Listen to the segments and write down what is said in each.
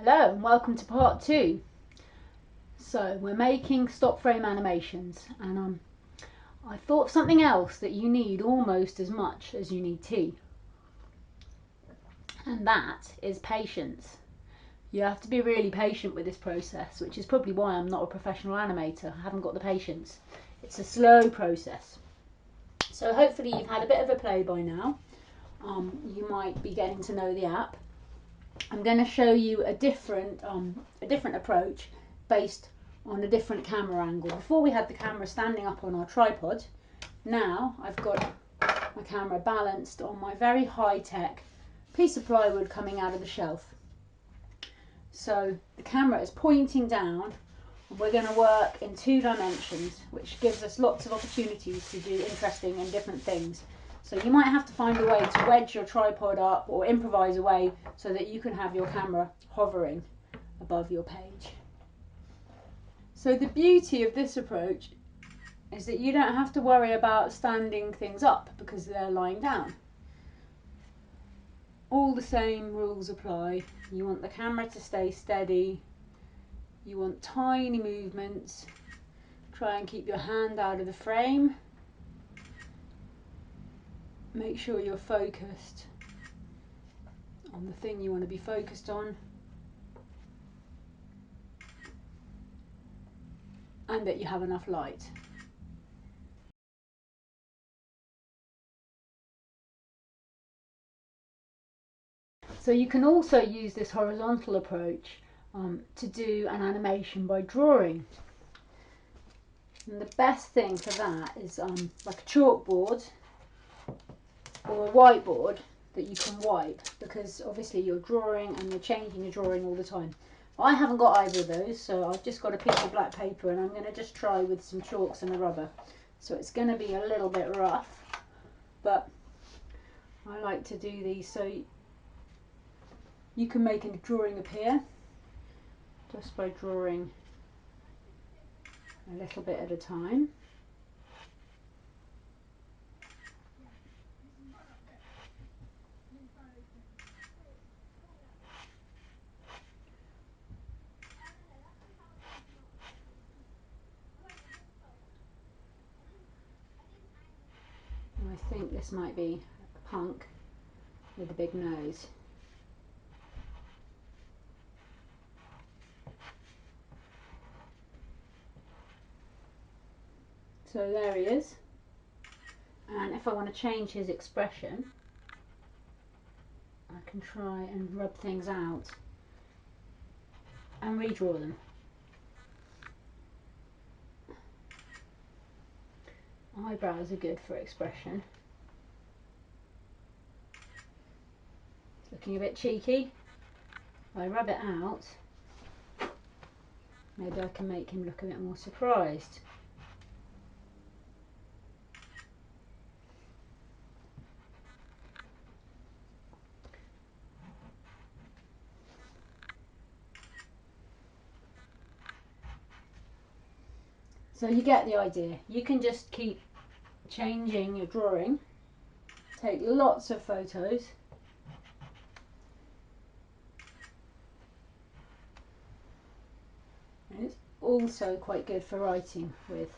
Hello and welcome to part 2. So we're making stop frame animations, and I thought of something else that you need almost as much as you need tea, and that is patience. You have to be really patient with this process, which is probably why I'm not a professional animator. I haven't got the patience. It's a slow process. So hopefully you've had a bit of a play by now. You might be getting to know the app. I'm going to show you a different approach based on a different camera angle. Before we had the camera standing up on our tripod. Now I've got my camera balanced on my very high-tech piece of plywood coming out of the shelf. So the camera is pointing down, and we're going to work in 2 dimensions, which gives us lots of opportunities to do interesting and different things. So you might have to find a way to wedge your tripod up or improvise a way so that you can have your camera hovering above your page. So the beauty of this approach is that you don't have to worry about standing things up because they're lying down. All the same rules apply. You want the camera to stay steady. You want tiny movements. Try and keep your hand out of the frame. Make sure you're focused on the thing you want to be focused on, and that you have enough light. So you can also use this horizontal approach to do an animation by drawing. And the best thing for that is like a chalkboard or a whiteboard that you can wipe, because obviously you're drawing and you're changing your drawing all the time. I haven't got either of those, so I've just got a piece of black paper and I'm going to just try with some chalks and a rubber. So it's going to be a little bit rough, but I like to do these so you can make a drawing appear just by drawing a little bit at a time. And I think this might be a punk with a big nose. So there he is. And if I want to change his expression, I can try and rub things out and redraw them. Eyebrows are good for expression. Looking a bit cheeky. If I rub it out, maybe I can make him look a bit more surprised. So you get the idea. You can just keep changing your drawing, take lots of photos, and it's also quite good for writing with.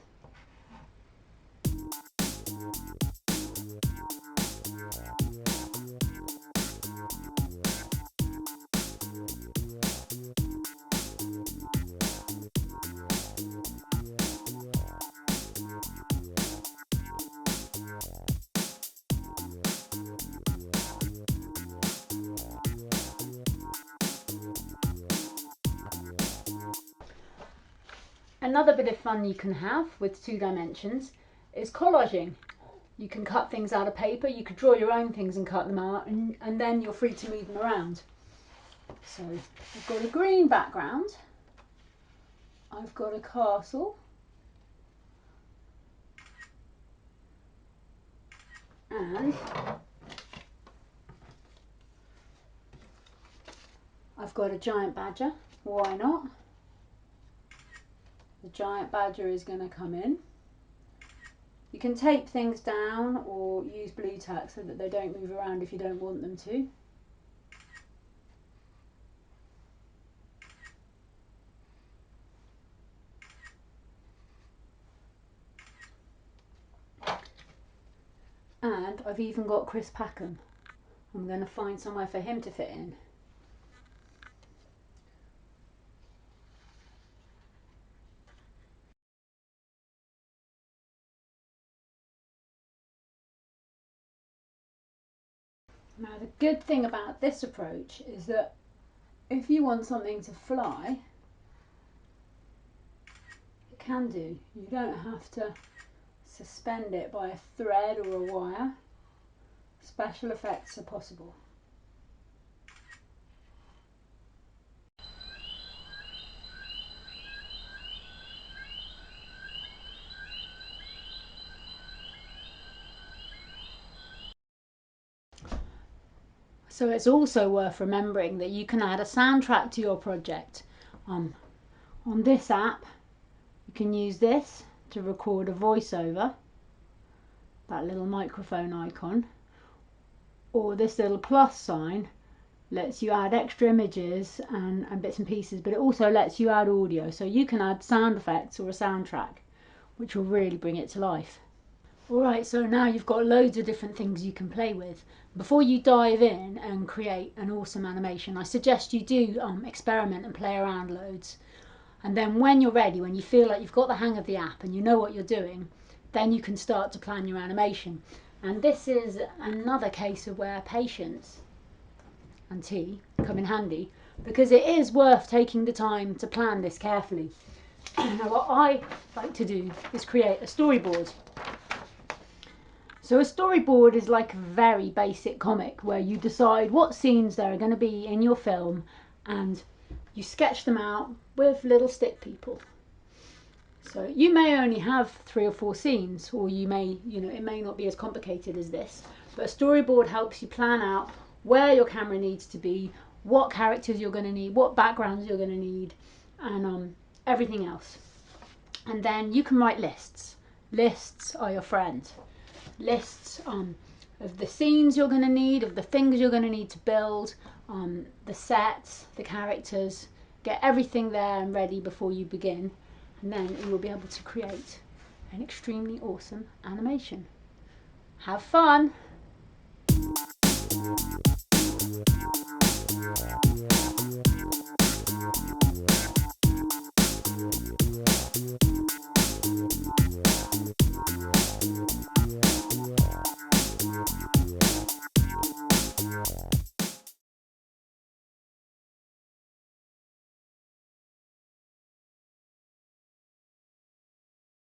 Another bit of fun you can have with 2 dimensions is collaging. You can cut things out of paper, you could draw your own things and cut them out, and then you're free to move them around. So I've got a green background, I've got a castle, and I've got a giant badger. Why not? The giant badger is going to come in. You can tape things down or use blue tack so that they don't move around if you don't want them to. And I've even got Chris Packham. I'm going to find somewhere for him to fit in. Now the good thing about this approach is that if you want something to fly, it can do. You don't have to suspend it by a thread or a wire. Special effects are possible. So it's also worth remembering that you can add a soundtrack to your project. On this app, you can use this to record a voiceover, that little microphone icon, or this little plus sign lets you add extra images and bits and pieces, but it also lets you add audio, so you can add sound effects or a soundtrack, which will really bring it to life. Alright, so now you've got loads of different things you can play with. Before you dive in and create an awesome animation, I suggest you do experiment and play around loads. And then when you're ready, when you feel like you've got the hang of the app and you know what you're doing, then you can start to plan your animation. And this is another case of where patience and tea come in handy, because it is worth taking the time to plan this carefully. Now what I like to do is create a storyboard. So a storyboard is like a very basic comic where you decide what scenes there are going to be in your film and you sketch them out with little stick people. So you may only have 3 or 4 scenes, or you may, it may not be as complicated as this, but a storyboard helps you plan out where your camera needs to be, what characters you're going to need, what backgrounds you're going to need, and everything else. And then you can write lists. Lists are your friend. Lists of the scenes you're going to need, of the things you're going to need to build, the sets, the characters. Get everything there and ready before you begin, and then you will be able to create an extremely awesome animation. Have fun!